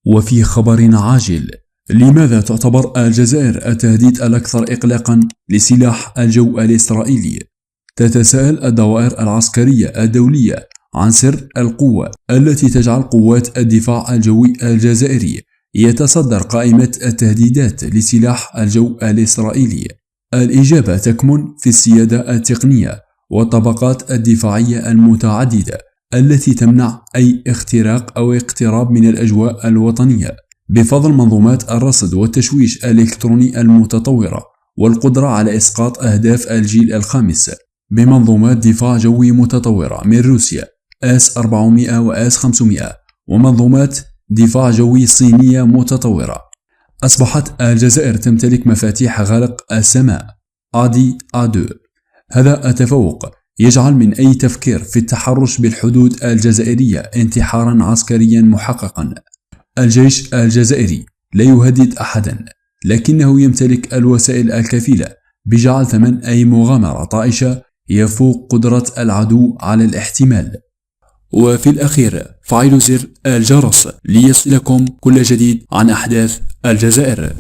وفي خبر عاجل، لماذا تعتبر الجزائر التهديد الأكثر إقلاقا لسلاح الجو الإسرائيلي؟ تتساءل الدوائر العسكرية الدولية عن سر القوة التي تجعل قوات الدفاع الجوي الجزائري يتصدر قائمة التهديدات لسلاح الجو الإسرائيلي. الإجابة تكمن في السيادة التقنية والطبقات الدفاعية المتعددة التي تمنع أي اختراق أو اقتراب من الأجواء الوطنية، بفضل منظومات الرصد والتشويش الإلكتروني المتطورة والقدرة على إسقاط أهداف الجيل الخامس بمنظومات دفاع جوي متطورة من روسيا S-400 و S-500 ومنظومات دفاع جوي صينية متطورة. أصبحت الجزائر تمتلك مفاتيح غلق السماء AD-A2. هذا التفوق يجعل من أي تفكير في التحرش بالحدود الجزائرية انتحارا عسكريا محققا. الجيش الجزائري لا يهدد أحدا، لكنه يمتلك الوسائل الكفيلة بجعل ثمن أي مغامرة طائشة يفوق قدرة العدو على الاحتمال. وفي الأخير فعلوا زر الجرس ليصلكم كل جديد عن أحداث الجزائر.